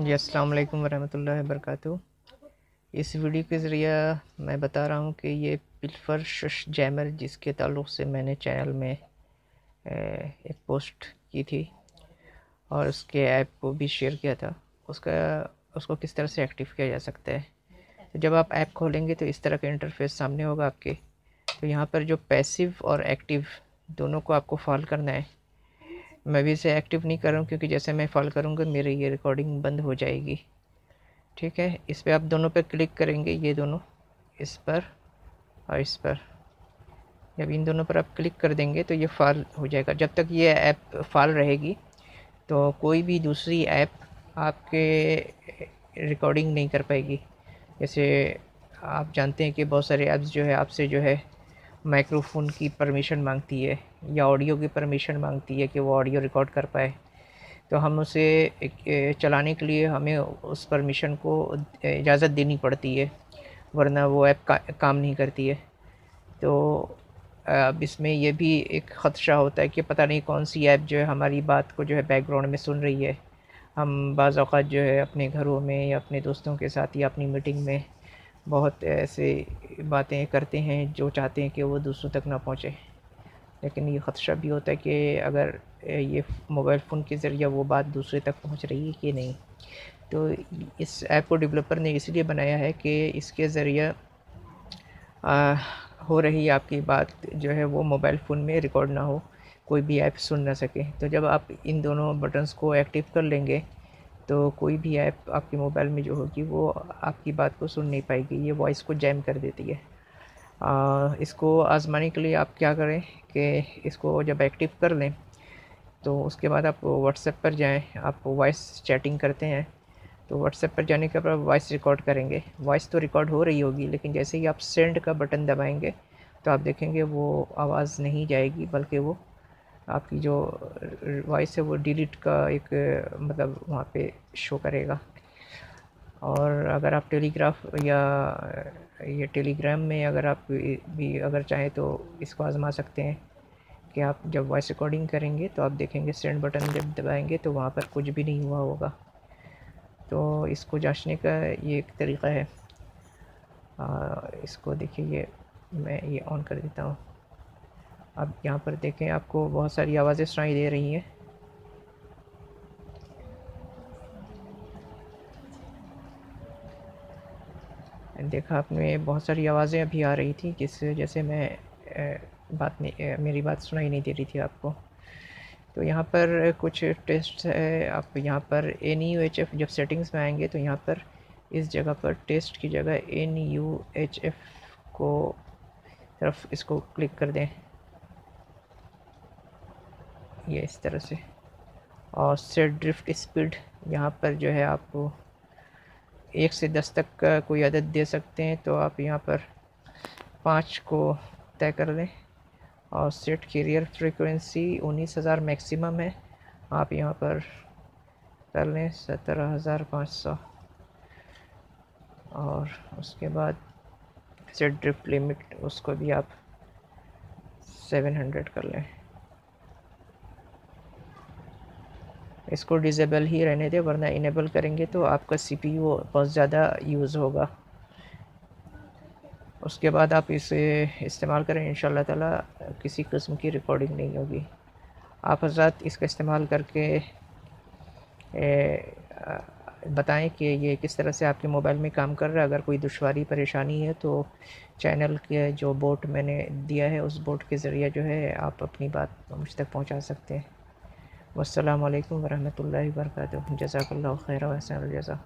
जी अस्सलाम वालेकुम वरहमतुल्लाहि वबरकातुहू। इस वीडियो के ज़रिए मैं बता रहा हूँ कि ये पिल्फर शश जैमर जिसके ताल्लुक़ से मैंने चैनल में एक पोस्ट की थी और उसके ऐप को भी शेयर किया था, उसको किस तरह से एक्टिव किया जा सकता है। तो जब आप ऐप खोलेंगे तो इस तरह का इंटरफेस सामने होगा आपके। तो यहाँ पर जो पैसिव और एक्टिव दोनों को आपको फॉलो करना है। मैं भी इसे एक्टिव नहीं कर रहा हूँ क्योंकि जैसे मैं फॉलो करूँगा मेरी ये रिकॉर्डिंग बंद हो जाएगी। ठीक है, इस पे आप दोनों पे क्लिक करेंगे, ये दोनों, इस पर और इस पर। जब इन दोनों पर आप क्लिक कर देंगे तो ये फाल हो जाएगा। जब तक ये ऐप फाल रहेगी तो कोई भी दूसरी ऐप आपके रिकॉर्डिंग नहीं कर पाएगी। जैसे आप जानते हैं कि बहुत सारे ऐप्स जो है आपसे जो है माइक्रोफोन की परमिशन मांगती है या ऑडियो की परमिशन मांगती है कि वो ऑडियो रिकॉर्ड कर पाए। तो हम उसे चलाने के लिए हमें उस परमिशन को इजाज़त देनी पड़ती है, वरना वो ऐप काम नहीं करती है। तो अब इसमें ये भी एक ख़दशा होता है कि पता नहीं कौन सी ऐप जो है हमारी बात को जो है बैकग्राउंड में सुन रही है। हम बाज़ औक़ात जो है अपने घरों में या अपने दोस्तों के साथ या अपनी मीटिंग में बहुत ऐसे बातें करते हैं जो चाहते हैं कि वो दूसरों तक ना पहुँचे। लेकिन ये ख़दशा भी होता है कि अगर ये मोबाइल फ़ोन के ज़रिए वो बात दूसरे तक पहुंच रही है कि नहीं। तो इस ऐप को डेवलपर ने इसलिए बनाया है कि इसके ज़रिए हो रही आपकी बात जो है वो मोबाइल फ़ोन में रिकॉर्ड ना हो, कोई भी ऐप सुन ना सके। तो जब आप इन दोनों बटन्स को एक्टिव कर लेंगे तो कोई भी ऐप आपके मोबाइल में जो होगी वो आपकी बात को सुन नहीं पाएगी, ये वॉइस को जैम कर देती है। इसको आज़माने के लिए आप क्या करें कि इसको जब एक्टिव कर लें तो उसके बाद आप व्हाट्सएप पर जाएं। आप वॉइस चैटिंग करते हैं तो व्हाट्सएप पर जाने के बाद वॉइस रिकॉर्ड करेंगे। वॉइस तो रिकॉर्ड हो रही होगी, लेकिन जैसे ही आप सेंड का बटन दबाएंगे तो आप देखेंगे वो आवाज़ नहीं जाएगी, बल्कि वो आपकी जो वॉइस है वो डिलीट का एक मतलब वहाँ पे शो करेगा। और अगर आप टेलीग्राफ या ये टेलीग्राम में अगर आप भी अगर चाहें तो इसको आज़मा सकते हैं कि आप जब वॉइस रिकॉर्डिंग करेंगे तो आप देखेंगे सेंड बटन जब दबाएंगे तो वहाँ पर कुछ भी नहीं हुआ होगा। तो इसको जांचने का ये एक तरीक़ा है। इसको देखिए, ये मैं ये ऑन कर देता हूँ। अब यहाँ पर देखें आपको बहुत सारी आवाज़ें सुनाई दे रही हैं। देखा आपने, बहुत सारी आवाज़ें अभी आ रही थी जिस वजह से मेरी बात सुनाई नहीं दे रही थी आपको। तो यहाँ पर कुछ टेस्ट है। आप यहाँ पर NUHF जब सेटिंग्स में आएंगे तो यहाँ पर इस जगह पर टेस्ट की जगह NUHF को तरफ इसको क्लिक कर दें, ये इस तरह से। और सेट ड्रिफ्ट स्पीड, यहाँ पर जो है आप 1 से 10 तक का कोई अदद दे सकते हैं, तो आप यहाँ पर 5 को तय कर लें। और सेट कैरियर फ्रीक्वेंसी 19,000 मैक्सिमम है, आप यहाँ पर कर लें 17,500। और उसके बाद सेट ड्रिफ्ट लिमिट, उसको भी आप 700 कर लें। इसको डिसेबल ही रहने दें, वरना इनेबल करेंगे तो आपका CPU बहुत ज़्यादा यूज़ होगा। उसके बाद आप इसे इस्तेमाल करें, इंशाअल्लाह ताला किसी किस्म की रिकॉर्डिंग नहीं होगी। आप हज़रात इसका इस्तेमाल करके बताएं कि ये किस तरह से आपके मोबाइल में काम कर रहा है। अगर कोई दुश्वारी परेशानी है तो चैनल के जो बोट मैंने दिया है उस बोट के ज़रिए जो है आप अपनी बात मुझ तक पहुंचा सकते हैं। वस्सलामु अलैकुम वरहमतुल्लाहि वबरकातुहू। जज़ाकल्लाहु खैरन व अहसनल जज़ा।